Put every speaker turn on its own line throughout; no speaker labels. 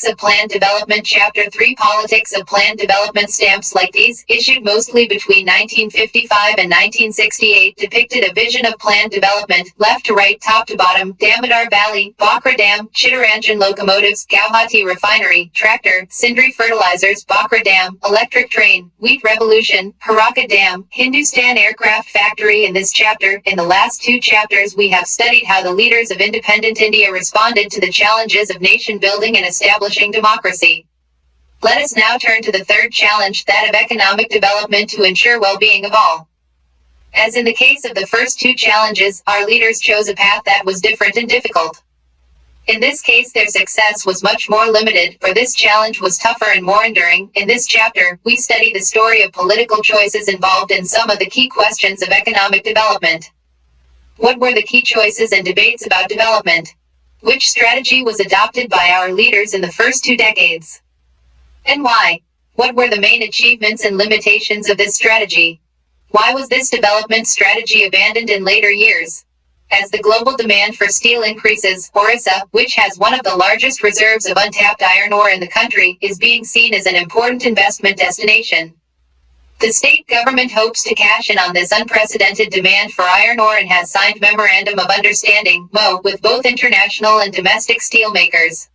of Planned Development Chapter 3 Politics of Planned Development stamps like these, issued mostly between 1955 and 1968, depicted a vision of planned development, left to right, top to bottom: Damodar Valley, Bhakra Dam, Chittaranjan locomotives, Guwahati refinery, tractor, Sindri fertilizers, Bhakra Dam, electric train, wheat revolution, Haraka Dam, Hindustan aircraft factory. In this chapter, in the last two chapters, we have studied how the leaders of independent India responded to the challenges of nation building and establishing democracy. Let us now turn to the third challenge, that of economic development to ensure well-being of all. As in the case of the first two challenges, our leaders chose a path that was different and difficult. In this case, their success was much more limited, for this challenge was tougher and more enduring. In this chapter, we study the story of political choices involved in some of the key questions of economic development. What were the key choices and debates about development? Which strategy was adopted by our leaders in the first 2 decades? And why? What were the main achievements and limitations of this strategy? Why was this development strategy abandoned in later years? As the global demand for steel increases, Orissa, which has one of the largest reserves of untapped iron ore in the country, is being seen as an important investment destination. The state government hopes to cash in on this unprecedented demand for iron ore and has signed Memorandum of Understanding (MO) with both international and domestic steelmakers.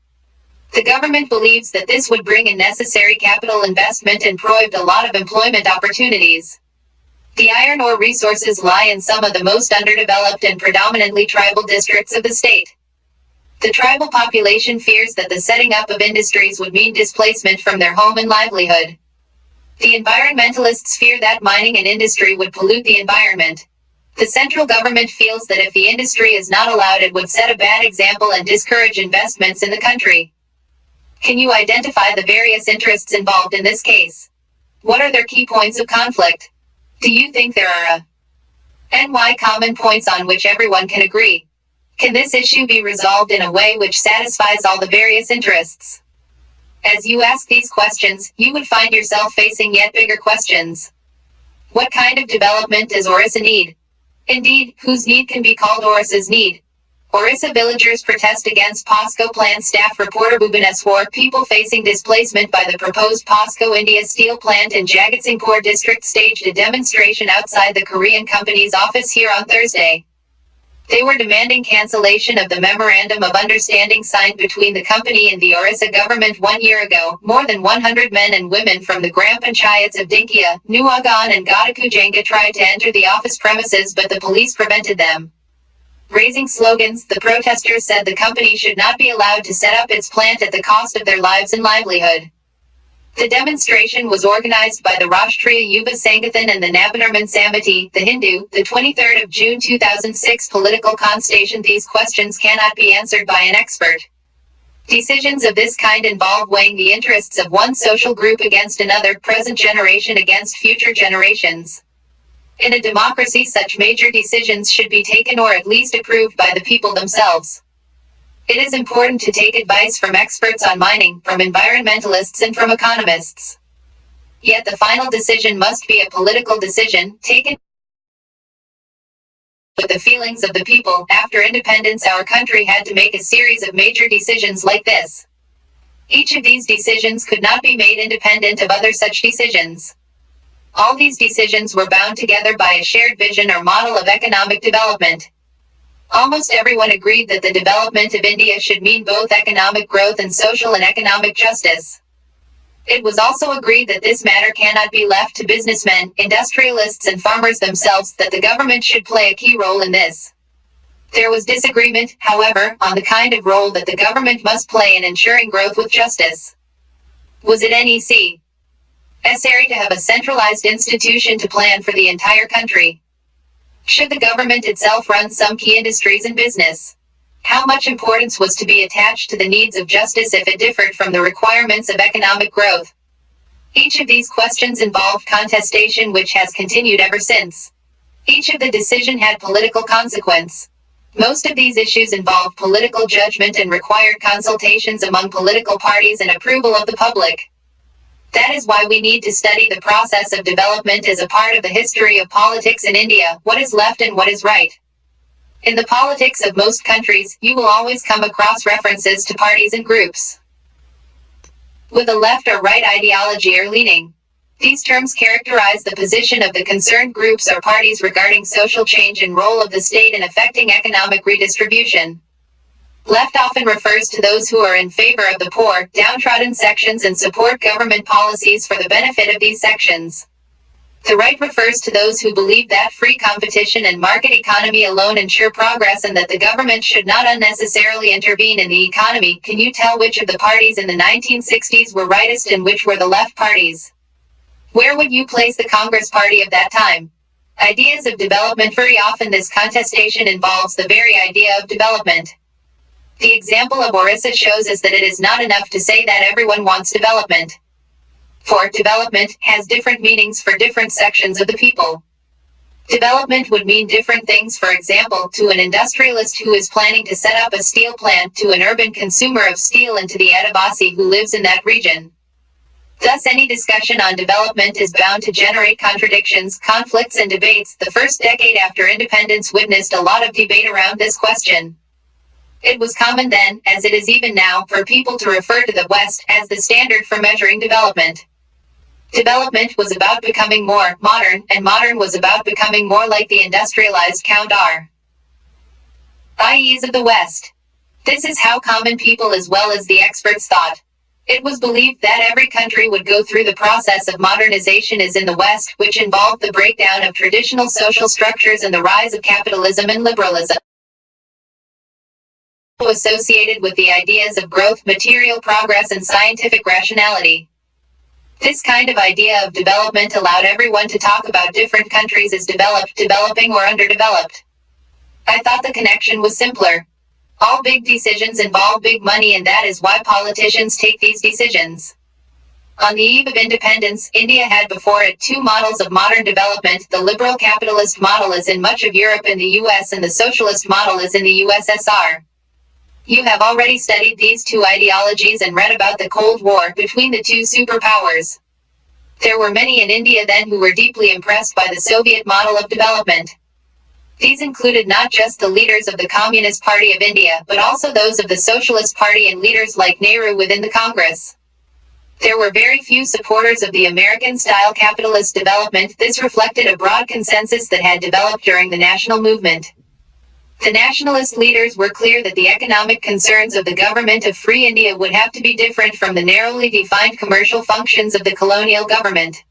The government believes that this would bring in necessary capital investment and provide a lot of employment opportunities. The iron ore resources lie in some of the most underdeveloped and predominantly tribal districts of the state. The tribal population fears that the setting up of industries would mean displacement from their home and livelihood. The environmentalists fear that mining and industry would pollute the environment. The central government feels that if the industry is not allowed, it would set a bad example and discourage investments in the country. Can you identify the various interests involved in this case? What are their key points of conflict? Do you think there are a and why common points on which everyone can agree? Can this issue be resolved in a way which satisfies all the various interests? As you ask these questions, you would find yourself facing yet bigger questions. What kind of development does Orissa need? Indeed, whose need can be called Orissa's need? Orissa villagers protest against POSCO Plan. Staff reporter Bhubaneswar. People facing displacement by the proposed POSCO India steel plant in Jagatsinghpur district staged a demonstration outside the Korean company's office here on Thursday. They were demanding cancellation of the Memorandum of Understanding signed between the company and the Orissa government 1 year ago. More than 100 men and women from the Gram Panchayats of Dinkia, Nuagan and Gadakujenga tried to enter the office premises, but the police prevented them. Raising slogans, the protesters said the company should not be allowed to set up its plant at the cost of their lives and livelihood. The demonstration was organized by the Rashtriya Yuva Sangathan and the Navnirman Samiti, the Hindu, the 23rd of June 2006 political constatation. These questions cannot be answered by an expert. Decisions of this kind involve weighing the interests of one social group against another, present generation against future generations. In a democracy, such major decisions should be taken or at least approved by the people themselves. It is important to take advice from experts on mining, from environmentalists and from economists. Yet the final decision must be a political decision, taken with the feelings of the people. After independence, our country had to make a series of major decisions like this. Each of these decisions could not be made independent of other such decisions. All these decisions were bound together by a shared vision or model of economic development. Almost everyone agreed that the development of India should mean both economic growth and social and economic justice. It was also agreed that this matter cannot be left to businessmen, industrialists and farmers themselves, that the government should play a key role in this. There was disagreement, however, on the kind of role that the government must play in ensuring growth with justice. Was it NCERT to have a centralized institution to plan for the entire country? Should the government itself run some key industries and business? How much importance was to be attached to the needs of justice if it differed from the requirements of economic growth? Each of these questions involved contestation, which has continued ever since. Each of the decision had political consequence. Most of these issues involved political judgment and required consultations among political parties and approval of the public. That is why we need to study the process of development as a part of the history of politics in India, what is left and what is right. In the politics of most countries, you will always come across references to parties and groups. with a left or right ideology or leaning. These terms characterize the position of the concerned groups or parties regarding social change and role of the state in affecting economic redistribution. Left often refers to those who are in favor of the poor, downtrodden sections and support government policies for the benefit of these sections. The right refers to those who believe that free competition and market economy alone ensure progress and that the government should not unnecessarily intervene in the economy. Can you tell which of the parties in the 1960s were rightist and which were the left parties? Where would you place the Congress Party of that time? Ideas of development. Very often this contestation involves the very idea of development. The example of Orissa shows us that it is not enough to say that everyone wants development. For development has different meanings for different sections of the people. Development would mean different things, for example, to an industrialist who is planning to set up a steel plant, to an urban consumer of steel, and to the Adivasi who lives in that region. Thus, any discussion on development is bound to generate contradictions, conflicts, and debates. The first decade after independence witnessed a lot of debate around this question. It was common then, as it is even now, for people to refer to the West as the standard for measuring development. Development was about becoming more modern, and modern was about becoming more like the industrialized Count R. IEs of the West. This is how common people as well as the experts thought. It was believed that every country would go through the process of modernization as in the West, which involved the breakdown of traditional social structures and the rise of capitalism and liberalism. Associated with the ideas of growth, material progress, and scientific rationality. This kind of idea of development allowed everyone to talk about different countries as developed, developing, or underdeveloped. I thought the connection was simpler. All big decisions involve big money, and that is why politicians take these decisions. On the eve of independence, India had before it two models of modern development. The liberal capitalist model is in much of Europe and the US, and the socialist model is in the USSR. You have already studied these two ideologies and read about the Cold War between the two superpowers. There were many in India then who were deeply impressed by the Soviet model of development. These included not just the leaders of the Communist Party of India, but also those of the Socialist Party and leaders like Nehru within the Congress. There were very few supporters of the American-style capitalist development. This reflected a broad consensus that had developed during the national movement. The nationalist leaders were clear that the economic concerns of the government of Free India would have to be different from the narrowly defined commercial functions of the colonial government.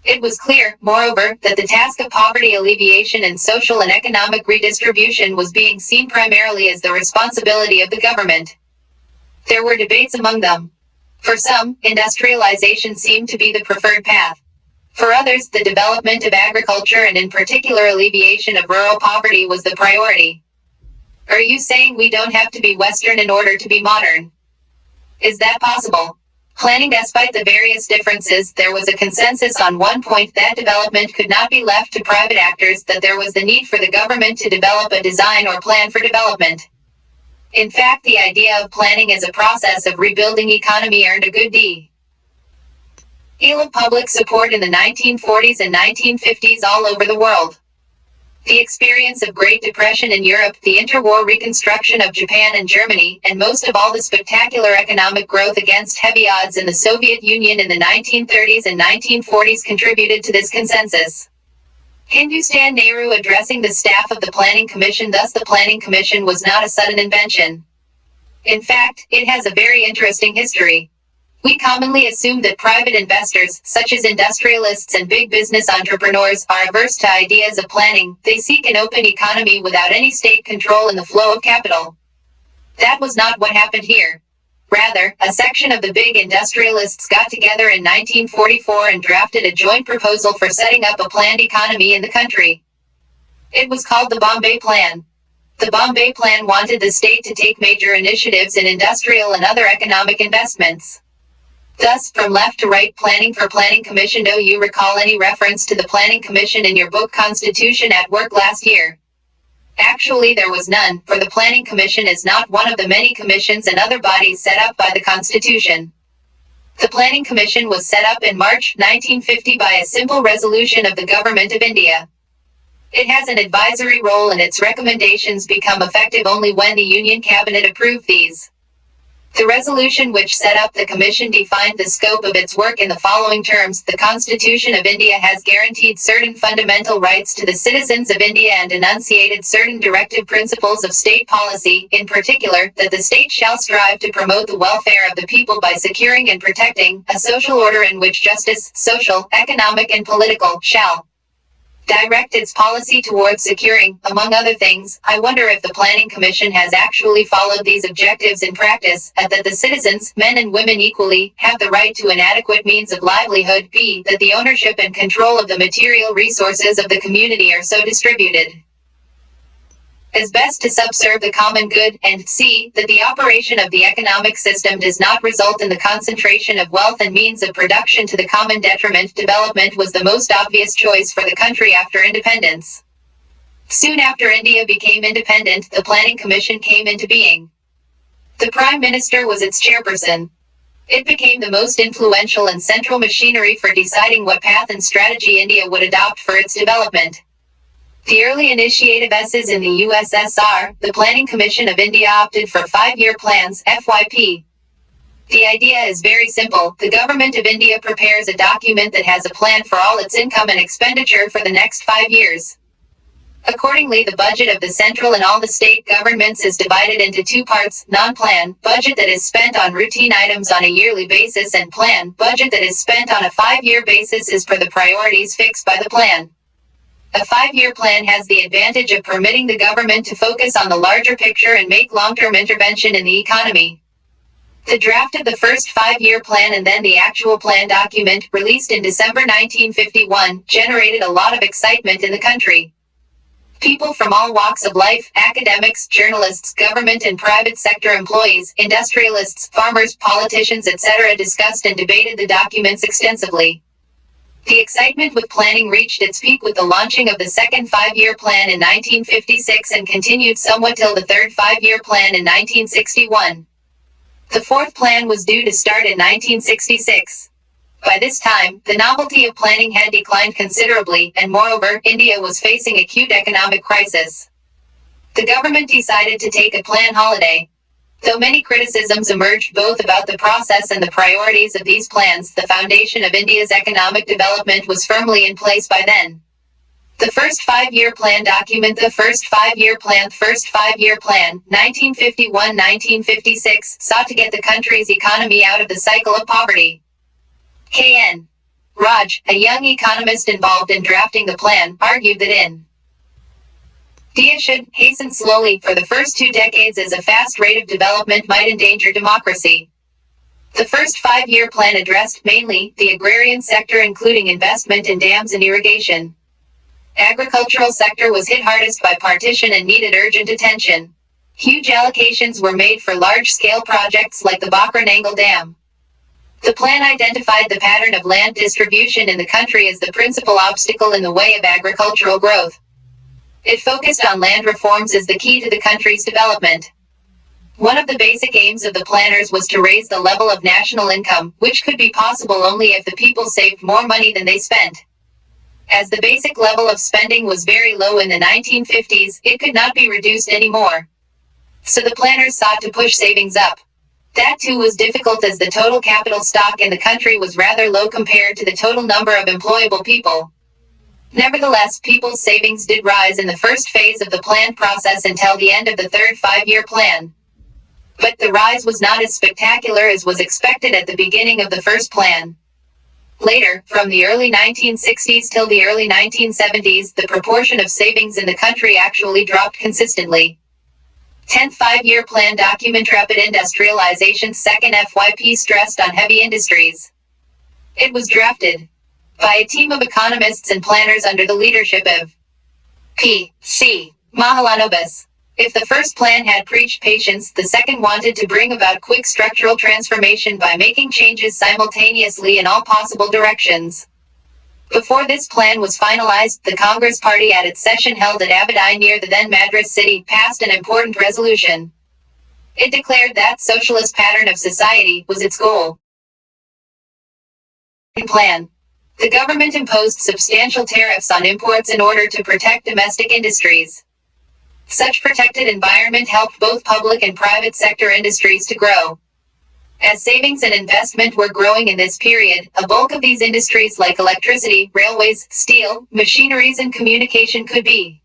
It was clear, moreover, that the task of poverty alleviation and social and economic redistribution was being seen primarily as the responsibility of the government. There were debates among them. For some, industrialization seemed to be the preferred path. For others, the development of agriculture and in particular alleviation of rural poverty was the priority. Are you saying we don't have to be Western in order to be modern? Is that possible? Planning. Despite the various differences, there was a consensus on one point, that development could not be left to private actors, that there was the need for the government to develop a design or plan for development. In fact, the idea of planning as a process of rebuilding economy earned a good deal of public support in the 1940s and 1950s all over the world. The experience of Great Depression in Europe, the interwar reconstruction of Japan and Germany, and most of all the spectacular economic growth against heavy odds in the Soviet Union in the 1930s and 1940s contributed to this consensus. Hindustan Nehru addressing the staff of the Planning Commission. Thus, the Planning Commission was not a sudden invention. In fact, it has a very interesting history. We commonly assume that private investors, such as industrialists and big business entrepreneurs, are averse to ideas of planning. They seek an open economy without any state control in the flow of capital. That was not what happened here. Rather, a section of the big industrialists got together in 1944 and drafted a joint proposal for setting up a planned economy in the country. It was called the Bombay Plan. The Bombay Plan wanted the state to take major initiatives in industrial and other economic investments. Thus, from left to right, planning for Planning Commission. Do you recall any reference to the Planning Commission in your book Constitution at Work last year? Actually, there was none, for the Planning Commission is not one of the many commissions and other bodies set up by the Constitution. The Planning Commission was set up in March 1950 by a simple resolution of the Government of India. It has an advisory role and its recommendations become effective only when the Union Cabinet approved these. The resolution which set up the commission defined the scope of its work in the following terms: the Constitution of India has guaranteed certain fundamental rights to the citizens of India and enunciated certain directive principles of state policy, in particular, that the state shall strive to promote the welfare of the people by securing and protecting a social order in which justice, social, economic and political, shall direct its policy towards securing, among other things. I wonder if the Planning Commission has actually followed these objectives in practice, that the citizens, men and women equally, have the right to an adequate means of livelihood, b. that the ownership and control of the material resources of the community are so distributed as best to subserve the common good, and c. that the operation of the economic system does not result in the concentration of wealth and means of production to the common detriment. Development was the most obvious choice for the country after independence. Soon after India became independent, the Planning Commission came into being. The Prime Minister was its chairperson. It became the most influential and central machinery for deciding what path and strategy India would adopt for its development. The early initiative S's in the USSR, the Planning Commission of India opted for 5-year plans, FYP. The idea is very simple. The Government of India prepares a document that has a plan for all its income and expenditure for the next 5 years. Accordingly, the budget of the central and all the state governments is divided into 2 parts: non-plan, budget that is spent on routine items on a yearly basis, and plan, budget that is spent on a 5-year basis as per the priorities fixed by the plan. A 5-year plan has the advantage of permitting the government to focus on the larger picture and make long-term intervention in the economy. The draft of the first 5-year plan and then the actual plan document, released in December 1951, generated a lot of excitement in the country. People from all walks of life, academics, journalists, government and private sector employees, industrialists, farmers, politicians, etc. discussed and debated the documents extensively. The excitement with planning reached its peak with the launching of the second 5-year plan in 1956 and continued somewhat till the third 5-year plan in 1961. The fourth plan was due to start in 1966. By this time, the novelty of planning had declined considerably, and moreover, India was facing acute economic crisis. The government decided to take a plan holiday. Though many criticisms emerged both about the process and the priorities of these plans, the foundation of India's economic development was firmly in place by then. The first 5-year plan document, the first 5-year plan, 1951-1956, sought to get the country's economy out of the cycle of poverty. K.N. Raj, a young economist involved in drafting the plan, argued that India should hasten slowly for the first 2 decades as a fast rate of development might endanger democracy. The first 5-year plan addressed, mainly, the agrarian sector including investment in dams and irrigation. Agricultural sector was hit hardest by partition and needed urgent attention. Huge allocations were made for large-scale projects like the Bakranangal Dam. The plan identified the pattern of land distribution in the country as the principal obstacle in the way of agricultural growth. It focused on land reforms as the key to the country's development. One of the basic aims of the planners was to raise the level of national income, which could be possible only if the people saved more money than they spent. As the basic level of spending was very low in the 1950s, it could not be reduced anymore. So the planners sought to push savings up. That too was difficult as the total capital stock in the country was rather low compared to the total number of employable people. Nevertheless, people's savings did rise in the first phase of the planned process until the end of the third 5-year plan. But the rise was not as spectacular as was expected at the beginning of the first plan. Later, from the early 1960s till the early 1970s, the proportion of savings in the country actually dropped consistently. 10th 5-year plan document, rapid industrialization, second FYP, stressed on heavy industries. It was drafted by a team of economists and planners under the leadership of P.C. Mahalanobis. If the first plan had preached patience, the second wanted to bring about quick structural transformation by making changes simultaneously in all possible directions. Before this plan was finalized, the Congress Party at its session held at Abadai near the then Madras city passed an important resolution. It declared that socialist pattern of society was its goal. Plan. The government imposed substantial tariffs on imports in order to protect domestic industries. Such protected environment helped both public and private sector industries to grow. As savings and investment were growing in this period, a bulk of these industries like electricity, railways, steel, machineries and communication could be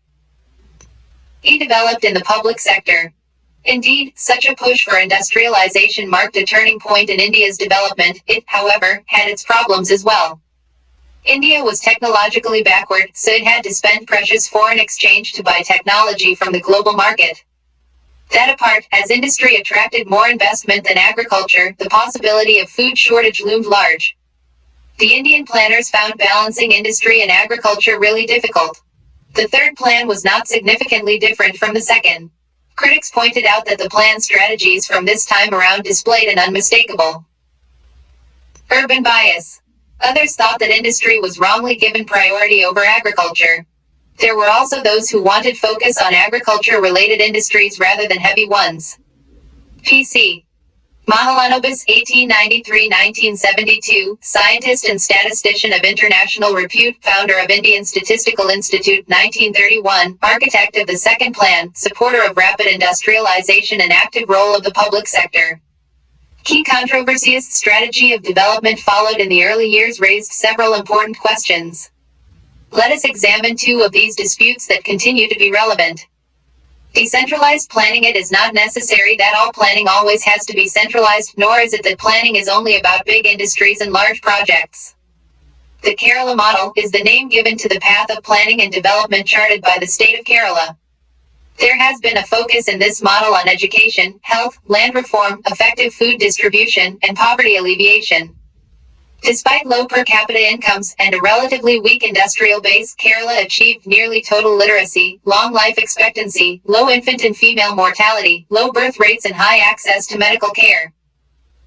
developed in the public sector. Indeed, such a push for industrialization marked a turning point in India's development. It, however, had its problems as well. India was technologically backward, so it had to spend precious foreign exchange to buy technology from the global market. That apart, as industry attracted more investment than agriculture, the possibility of food shortage loomed large. The Indian planners found balancing industry and agriculture really difficult. The third plan was not significantly different from the second. Critics pointed out that the plan's strategies from this time around displayed an unmistakable urban bias. Others thought that industry was wrongly given priority over agriculture. There were also those who wanted focus on agriculture-related industries rather than heavy ones. P.C. Mahalanobis, 1893-1972, scientist and statistician of international repute, founder of Indian Statistical Institute, 1931, architect of the second plan, supporter of rapid industrialization and active role of the public sector. Key controversies. Strategy of development followed in the early years raised several important questions. Let us examine two of these disputes that continue to be relevant. Decentralized planning. It is not necessary that all planning always has to be centralized, nor is it that planning is only about big industries and large projects. The Kerala model is the name given to the path of planning and development charted by the state of Kerala. There has been a focus in this model on education, health, land reform, effective food distribution, and poverty alleviation. Despite low per capita incomes and a relatively weak industrial base, Kerala achieved nearly total literacy, long life expectancy, low infant and female mortality, low birth rates and high access to medical care.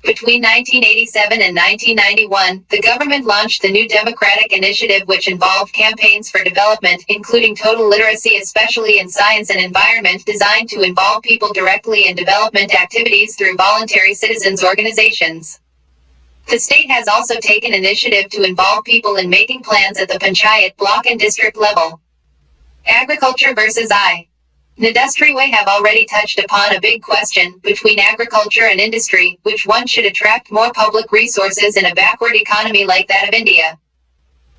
Between 1987 and 1991, the government launched the New Democratic Initiative, which involved campaigns for development, including total literacy, especially in science and environment, designed to involve people directly in development activities through voluntary citizens organizations. The state has also taken initiative to involve people in making plans at the panchayat, block and district level. Agriculture versus industry. We have already touched upon a big question between agriculture and industry, which one should attract more public resources in a backward economy like that of India.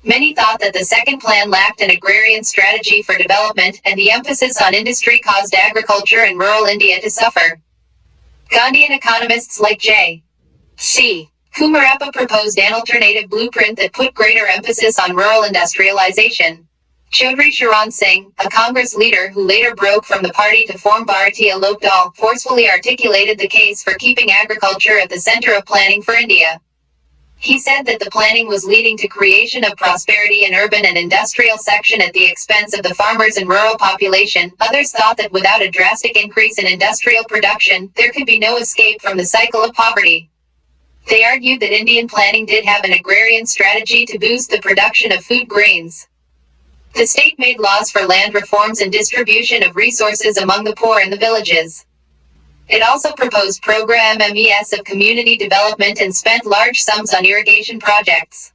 Many thought that the second plan lacked an agrarian strategy for development, and the emphasis on industry caused agriculture and rural India to suffer. Gandhian economists like J.C. Kumarappa proposed an alternative blueprint that put greater emphasis on rural industrialization. Chaudhry Charan Singh, a Congress leader who later broke from the party to form Bharatiya Lokdal, forcefully articulated the case for keeping agriculture at the center of planning for India. He said that the planning was leading to creation of prosperity in urban and industrial section at the expense of the farmers and rural population. Others thought that without a drastic increase in industrial production, there could be no escape from the cycle of poverty. They argued that Indian planning did have an agrarian strategy to boost the production of food grains. The state made laws for land reforms and distribution of resources among the poor in the villages. It also proposed program MES of community development and spent large sums on irrigation projects.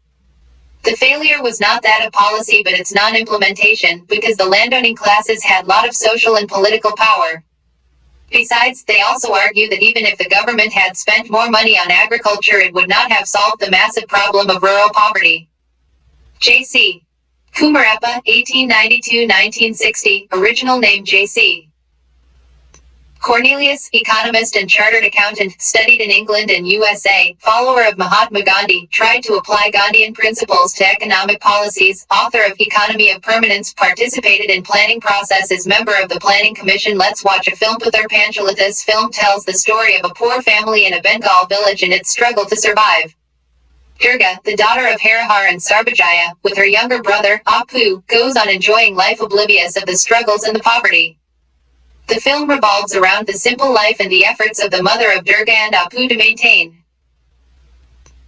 The failure was not that of policy but its non-implementation, because the landowning classes had lot of social and political power. Besides, they also argue that even if the government had spent more money on agriculture, it would not have solved the massive problem of rural poverty. J.C. Kumarappa, 1892-1960, original name J.C. Cornelius, economist and chartered accountant, studied in England and USA, follower of Mahatma Gandhi, tried to apply Gandhian principles to economic policies, author of Economy of Permanence, participated in planning process as member of the Planning Commission. Let's watch a film. Puthur Panchalat. This film tells the story of a poor family in a Bengal village and its struggle to survive. Durga, the daughter of Harihar and Sarbajaya, with her younger brother, Apu, goes on enjoying life oblivious of the struggles and the poverty. The film revolves around the simple life and the efforts of the mother of Durga and Apu to maintain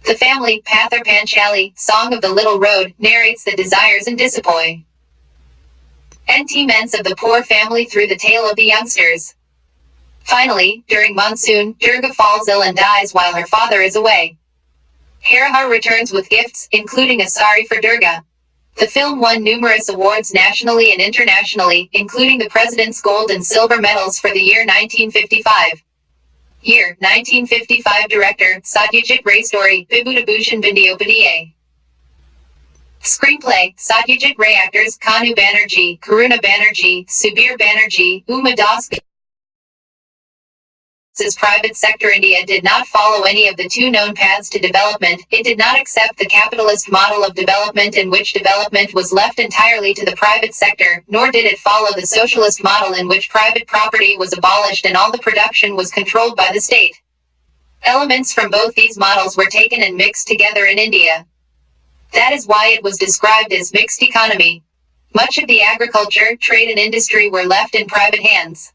the family. Pathar Panchali, Song of the Little Road, narrates the desires and disappointments of the poor family through the tale of the youngsters. Finally, during monsoon, Durga falls ill and dies while her father is away. Harihar returns with gifts, including a sari for Durga. The film won numerous awards nationally and internationally, including the President's Gold and Silver Medals for the year 1955. Year, 1955. Director, Satyajit Ray. Story, Vibhutabhushan Bandyopadhyay. Screenplay, Satyajit Ray. Actors, Kanu Banerjee, Karuna Banerjee, Subir Banerjee, Uma Das. As private sector, India did not follow any of the two known paths to development. It did not accept the capitalist model of development in which development was left entirely to the private sector, nor did it follow the socialist model in which private property was abolished and all the production was controlled by the state. Elements from both these models were taken and mixed together in India. That is why it was described as mixed economy. Much of the agriculture, trade and industry were left in private hands.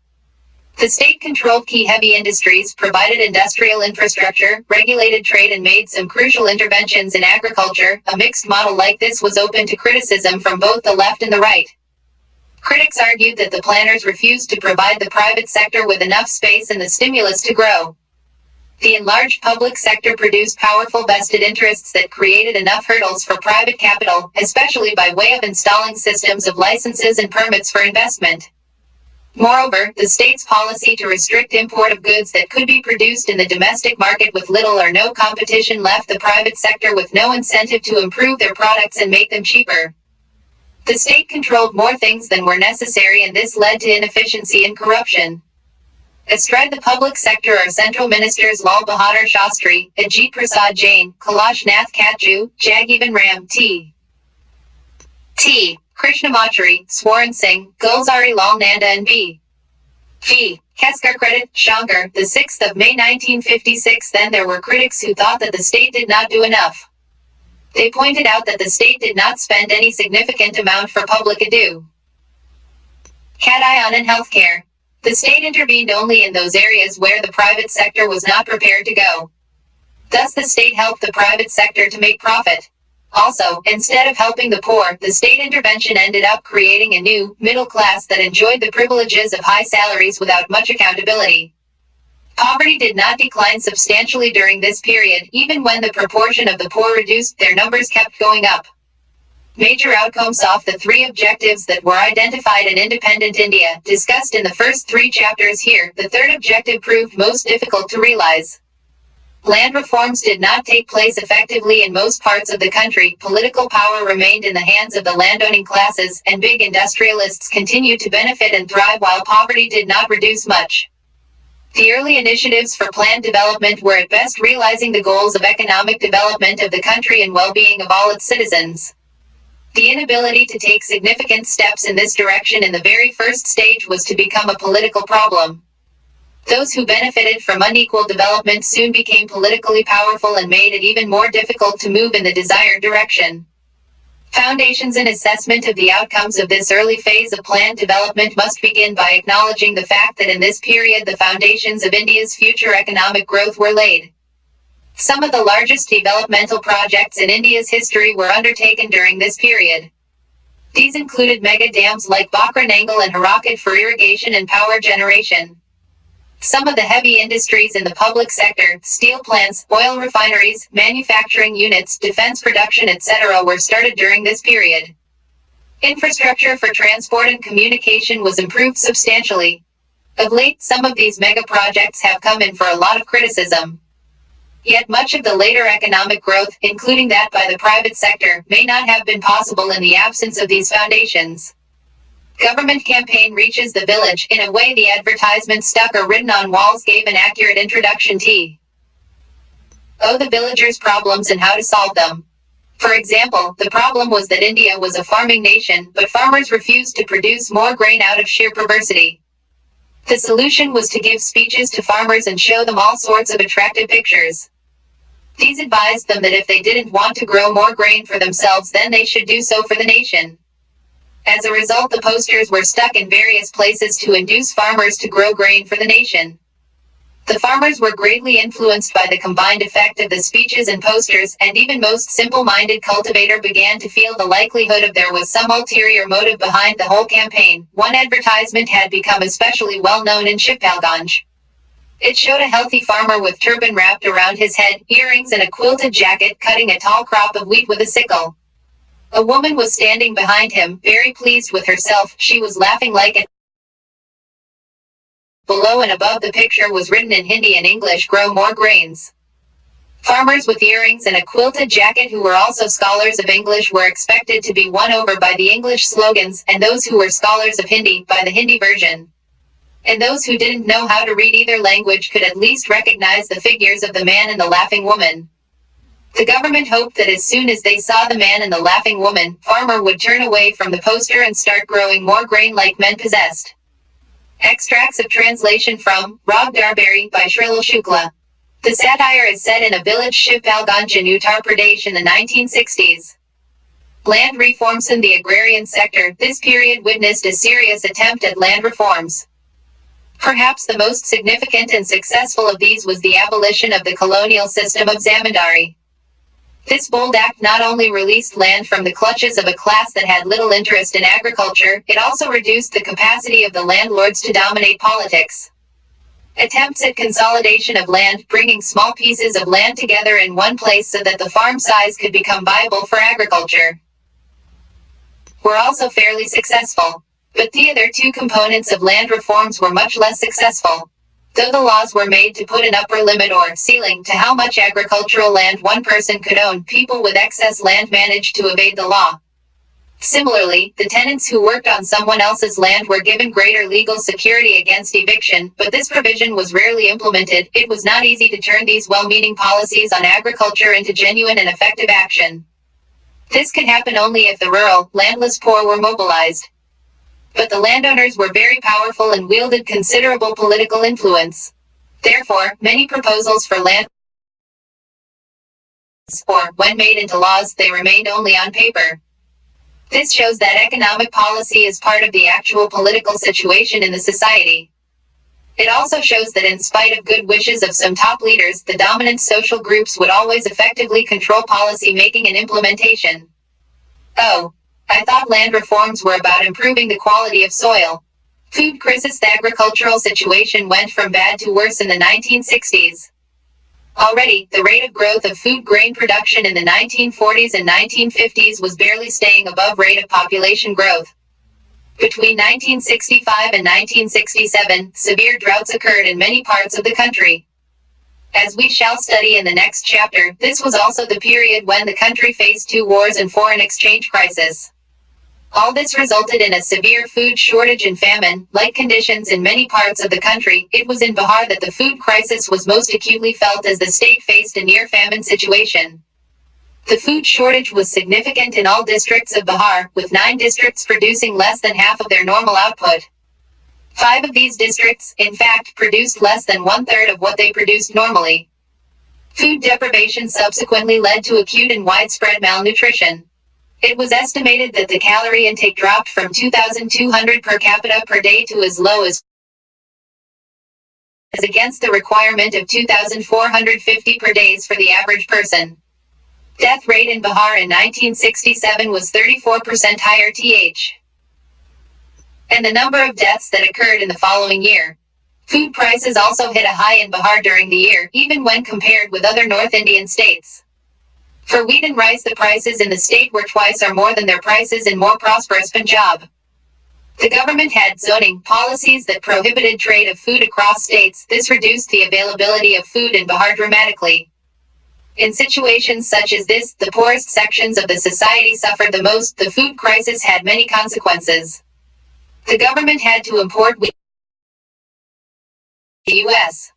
The state controlled key heavy industries, provided industrial infrastructure, regulated trade and made some crucial interventions in agriculture. A mixed model like this was open to criticism from both the left and the right. Critics argued that the planners refused to provide the private sector with enough space and the stimulus to grow. The enlarged public sector produced powerful vested interests that created enough hurdles for private capital, especially by way of installing systems of licenses and permits for investment. Moreover, the state's policy to restrict import of goods that could be produced in the domestic market with little or no competition left the private sector with no incentive to improve their products and make them cheaper. The state controlled more things than were necessary, and this led to inefficiency and corruption. Astride the public sector are central ministers Lal Bahadur Shastri, Ajit Prasad Jain, Kailash Nath Katju, Jagjeevan Ram, T. Krishnamachari, Swaran Singh, Gulzari Lal Nanda and B. V. Keskar. Credit, Shankar, the 6th of May 1956. Then there were critics who thought that the state did not do enough. They pointed out that the state did not spend any significant amount for public ado. Cation and healthcare. The state intervened only in those areas where the private sector was not prepared to go. Thus the state helped the private sector to make profit. Also, instead of helping the poor, the state intervention ended up creating a new, middle class that enjoyed the privileges of high salaries without much accountability. Poverty did not decline substantially during this period. Even when the proportion of the poor reduced, their numbers kept going up. Major outcomes of the three objectives that were identified in independent India, discussed in the first 3 chapters here, the third objective proved most difficult to realize. Land reforms did not take place effectively in most parts of the country. Political power remained in the hands of the landowning classes, and big industrialists continued to benefit and thrive while poverty did not reduce much. The early initiatives for planned development were at best realizing the goals of economic development of the country and well-being of all its citizens. The inability to take significant steps in this direction in the very first stage was to become a political problem. Those who benefited from unequal development soon became politically powerful and made it even more difficult to move in the desired direction. Foundations and assessment of the outcomes of this early phase of planned development must begin by acknowledging the fact that in this period the foundations of India's future economic growth were laid. Some of the largest developmental projects in India's history were undertaken during this period. These included mega dams like Bhakra Nangal and Hirakud for irrigation and power generation. Some of the heavy industries in the public sector, steel plants, oil refineries, manufacturing units, defense production, etc. were started during this period. Infrastructure for transport and communication was improved substantially. Of late, some of these mega projects have come in for a lot of criticism. Yet much of the later economic growth, including that by the private sector, may not have been possible in the absence of these foundations. Government campaign reaches the village. In a way, the advertisements stuck or written on walls gave an accurate introduction to the villagers' problems and how to solve them. For example, the problem was that India was a farming nation, but farmers refused to produce more grain out of sheer perversity. The solution was to give speeches to farmers and show them all sorts of attractive pictures. These advised them that if they didn't want to grow more grain for themselves, then they should do so for the nation. As a result, the posters were stuck in various places to induce farmers to grow grain for the nation. The farmers were greatly influenced by the combined effect of the speeches and posters, and even most simple-minded cultivator began to feel the likelihood of there was some ulterior motive behind the whole campaign. One advertisement had become especially well known in Shivpalganj. It showed a healthy farmer with turban wrapped around his head, earrings and a quilted jacket, cutting a tall crop of wheat with a sickle. A woman was standing behind him, very pleased with herself. She was laughing like a below and above the picture was written in Hindi and English, grow more grains. Farmers with earrings and a quilted jacket who were also scholars of English were expected to be won over by the English slogans, and those who were scholars of Hindi by the Hindi version. And those who didn't know how to read either language could at least recognize the figures of the man and the laughing woman. The government hoped that as soon as they saw the man and the laughing woman, farmer would turn away from the poster and start growing more grain like men possessed. Extracts of translation from Rag Darbari by Shrilal Shukla. The satire is set in a village Shivpalganj in Uttar Pradesh in the 1960s. Land reforms in the agrarian sector. This period witnessed a serious attempt at land reforms. Perhaps the most significant and successful of these was the abolition of the colonial system of zamindari. This bold act not only released land from the clutches of a class that had little interest in agriculture, it also reduced the capacity of the landlords to dominate politics. Attempts at consolidation of land, bringing small pieces of land together in one place so that the farm size could become viable for agriculture, were also fairly successful. But the other two components of land reforms were much less successful. Though the laws were made to put an upper limit or ceiling to how much agricultural land one person could own, people with excess land managed to evade the law. Similarly, the tenants who worked on someone else's land were given greater legal security against eviction, but this provision was rarely implemented. It was not easy to turn these well-meaning policies on agriculture into genuine and effective action. This could happen only if the rural, landless poor were mobilized. But the landowners were very powerful and wielded considerable political influence. Therefore, many proposals for land, or, when made into laws, they remained only on paper. This shows that economic policy is part of the actual political situation in the society. It also shows that in spite of good wishes of some top leaders, the dominant social groups would always effectively control policy making and implementation. Oh, I thought land reforms were about improving the quality of soil. Food crisis. The agricultural situation went from bad to worse in the 1960s. Already, the rate of growth of food grain production in the 1940s and 1950s was barely staying above rate of population growth. Between 1965 and 1967, severe droughts occurred in many parts of the country. As we shall study in the next chapter, this was also the period when the country faced 2 wars and foreign exchange crisis. All this resulted in a severe food shortage and famine-like conditions in many parts of the country. It was in Bihar that the food crisis was most acutely felt as the state faced a near-famine situation. The food shortage was significant in all districts of Bihar, with 9 districts producing less than half of their normal output. 5 of these districts, in fact, produced less than 1/3 of what they produced normally. Food deprivation subsequently led to acute and widespread malnutrition. It was estimated that the calorie intake dropped from 2,200 per capita per day to as low as against the requirement of 2,450 per day for the average person. Death rate in Bihar in 1967 was 34% higher and the number of deaths that occurred in the following year. Food prices also hit a high in Bihar during the year, even when compared with other North Indian states. For wheat and rice, the prices in the state were twice or more than their prices in more prosperous Punjab. The government had zoning policies that prohibited trade of food across states. This reduced the availability of food in Bihar dramatically. In situations such as this, the poorest sections of the society suffered the most. The food crisis had many consequences. The government had to import wheat from the U.S.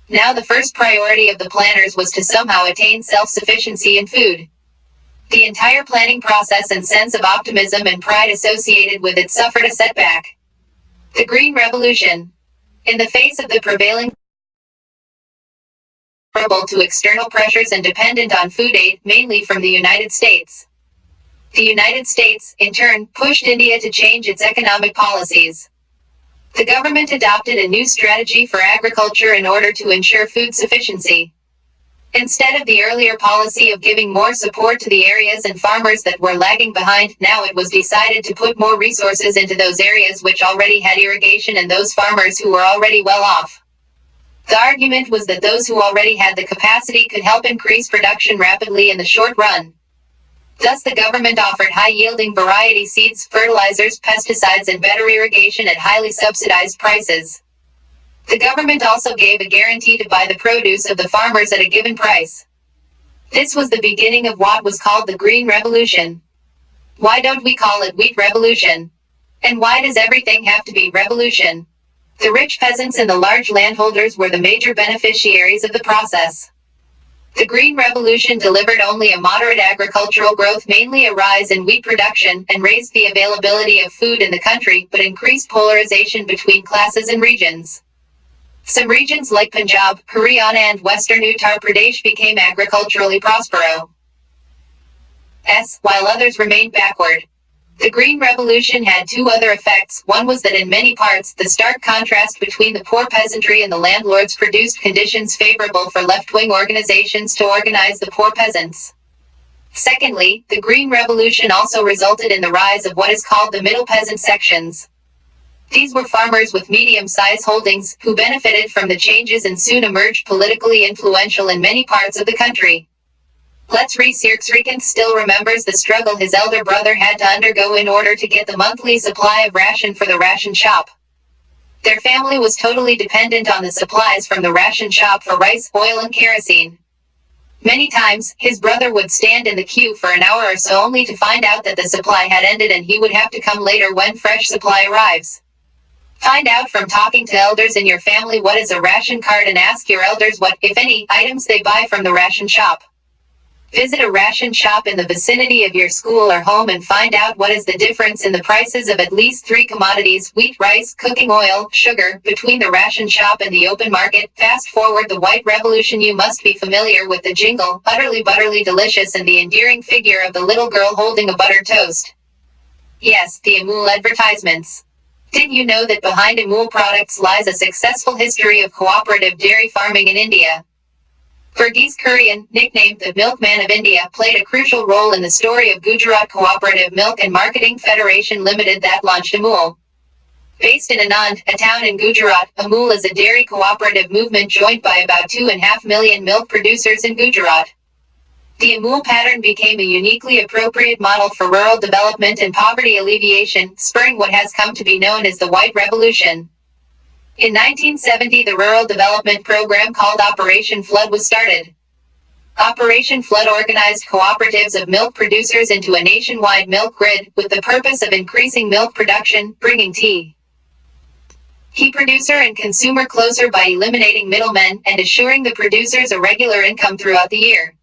Now the first priority of the planners was to somehow attain self-sufficiency in food. The entire planning process and sense of optimism and pride associated with it suffered a setback. The Green Revolution. In the face of the prevailing to external pressures and dependent on food aid, mainly from the United States. The United States, in turn, pushed India to change its economic policies. The government adopted a new strategy for agriculture in order to ensure food sufficiency. Instead of the earlier policy of giving more support to the areas and farmers that were lagging behind, now it was decided to put more resources into those areas which already had irrigation and those farmers who were already well off. The argument was that those who already had the capacity could help increase production rapidly in the short run. Thus the government offered high-yielding variety seeds, fertilizers, pesticides and better irrigation at highly subsidized prices. The government also gave a guarantee to buy the produce of the farmers at a given price. This was the beginning of what was called the Green Revolution. Why don't we call it Wheat Revolution? And why does everything have to be revolution? The rich peasants and the large landholders were the major beneficiaries of the process. The Green Revolution delivered only a moderate agricultural growth, mainly a rise in wheat production, and raised the availability of food in the country, but increased polarization between classes and regions. Some regions like Punjab, Haryana and western Uttar Pradesh became agriculturally prosperous, while others remained backward. The Green Revolution had two other effects. One was that in many parts, the stark contrast between the poor peasantry and the landlords produced conditions favorable for left-wing organizations to organize the poor peasants. Secondly, the Green Revolution also resulted in the rise of what is called the middle peasant sections. These were farmers with medium-sized holdings, who benefited from the changes and soon emerged politically influential in many parts of the country. Let's Srikant still remembers the struggle his elder brother had to undergo in order to get the monthly supply of ration for the ration shop. Their family was totally dependent on the supplies from the ration shop for rice, oil and kerosene. Many times, his brother would stand in the queue for an hour or so only to find out that the supply had ended and he would have to come later when fresh supply arrives. Find out from talking to elders in your family what is a ration card and ask your elders what, if any, items they buy from the ration shop. Visit a ration shop in the vicinity of your school or home and find out what is the difference in the prices of at least 3 commodities, wheat, rice, cooking oil, sugar, between the ration shop and the open market. Fast forward the White Revolution. You must be familiar with the jingle, utterly butterly delicious, and the endearing figure of the little girl holding a buttered toast. Yes, the Amul advertisements. Did you know that behind Amul products lies a successful history of cooperative dairy farming in India? Verghese Kurian, nicknamed the Milkman of India, played a crucial role in the story of Gujarat Cooperative Milk and Marketing Federation Limited that launched Amul. Based in Anand, a town in Gujarat, Amul is a dairy cooperative movement joined by about 2.5 million milk producers in Gujarat. The Amul pattern became a uniquely appropriate model for rural development and poverty alleviation, spurring what has come to be known as the White Revolution. In 1970, the rural development program called Operation Flood was started. Operation Flood organized cooperatives of milk producers into a nationwide milk grid, with the purpose of increasing milk production, bringing tea producer and consumer closer by eliminating middlemen, and assuring the producers a regular income throughout the year.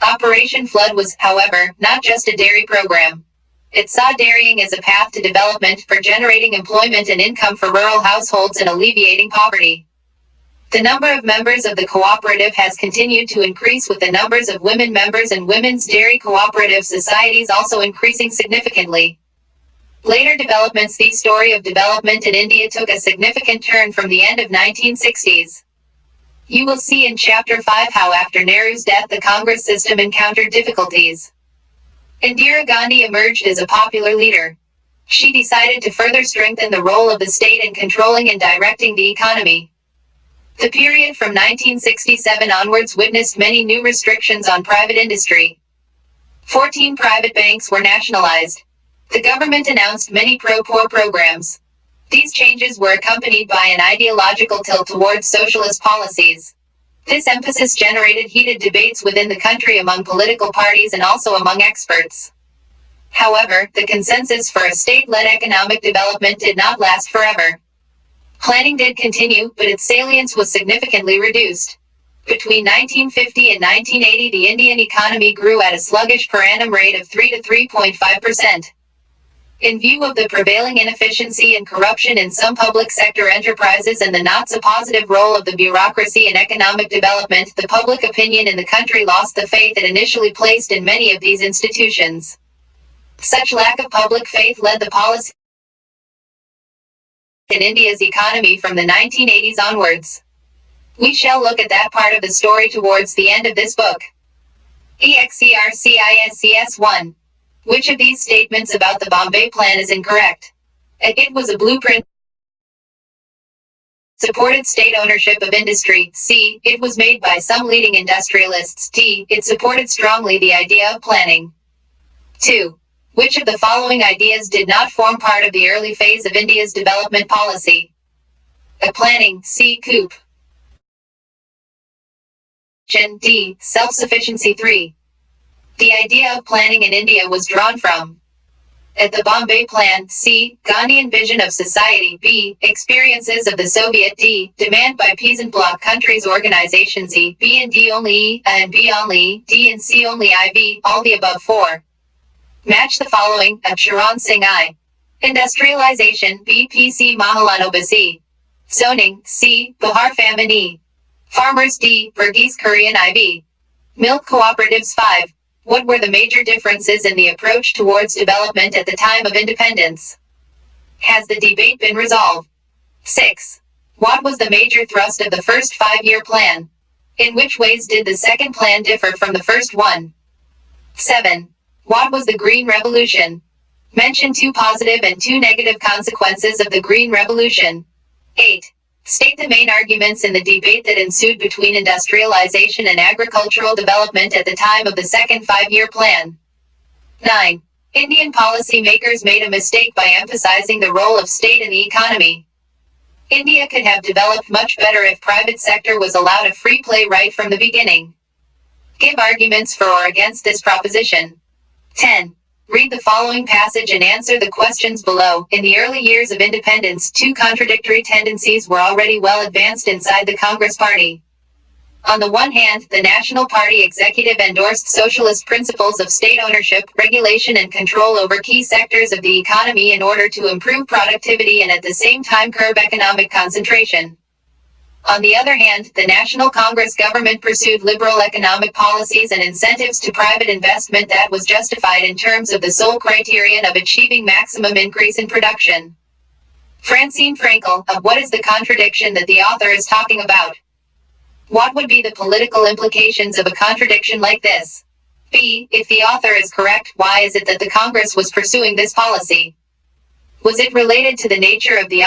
Operation Flood was, however, not just a dairy program. It saw dairying as a path to development for generating employment and income for rural households and alleviating poverty. The number of members of the cooperative has continued to increase, with the numbers of women members and women's dairy cooperative societies also increasing significantly. Later developments. The story of development in India took a significant turn from the end of 1960s. You will see in Chapter 5 how after Nehru's death the Congress system encountered difficulties. Indira Gandhi emerged as a popular leader. She decided to further strengthen the role of the state in controlling and directing the economy. The period from 1967 onwards witnessed many new restrictions on private industry. 14 private banks were nationalized. The government announced many pro-poor programs. These changes were accompanied by an ideological tilt towards socialist policies. This emphasis generated heated debates within the country among political parties and also among experts. However, the consensus for a state-led economic development did not last forever. Planning did continue, but its salience was significantly reduced. Between 1950 and 1980, the Indian economy grew at a sluggish per annum rate of 3 to 3.5%. In view of the prevailing inefficiency and corruption in some public sector enterprises and the not so positive role of the bureaucracy in economic development, the public opinion in the country lost the faith it initially placed in many of these institutions. Such lack of public faith led the policy in India's economy from the 1980s onwards. We shall look at that part of the story towards the end of this book. Exercises 1. Which of these statements about the Bombay Plan is incorrect? A. It was a blueprint. Supported state ownership of industry. C. It was made by some leading industrialists. D. It supported strongly the idea of planning. 2. Which of the following ideas did not form part of the early phase of India's development policy? A planning, C. Coup. D. Self-sufficiency 3. The idea of planning in India was drawn from at the Bombay Plan, C. Gandhian vision of society, B. Experiences of the Soviet, D. Demand by peasant bloc countries organization, Z. B and D only, E and B only, D and C only, IV, all the above 4. Match the following, Charan Singh I. Industrialization, B. PC Mahalanobis, zoning, C. Bihar famine, E. Farmers, D. Burgese Korean, IV. Milk cooperatives 5. What were the major differences in the approach towards development at the time of independence? Has the debate been resolved? 6. What was the major thrust of the first 5-year plan? In which ways did the second plan differ from the first one? 7. What was the Green Revolution? Mention 2 positive and 2 negative consequences of the Green Revolution. 8. State the main arguments in the debate that ensued between industrialization and agricultural development at the time of the second 5-year plan. 9. Indian policy makers made a mistake by emphasizing the role of state in the economy. India could have developed much better if private sector was allowed a free play right from the beginning. Give arguments for or against this proposition. 10. Read the following passage and answer the questions below. In the early years of independence, 2 contradictory tendencies were already well advanced inside the Congress Party. On the one hand, the National Party executive endorsed socialist principles of state ownership, regulation and control over key sectors of the economy in order to improve productivity and at the same time curb economic concentration. On the other hand, the National Congress government pursued liberal economic policies and incentives to private investment that was justified in terms of the sole criterion of achieving maximum increase in production. Francine Frankel, of What is the contradiction that the author is talking about? What would be the political implications of a contradiction like this? B. If the author is correct, why is it that the Congress was pursuing this policy? Was it related to the nature of the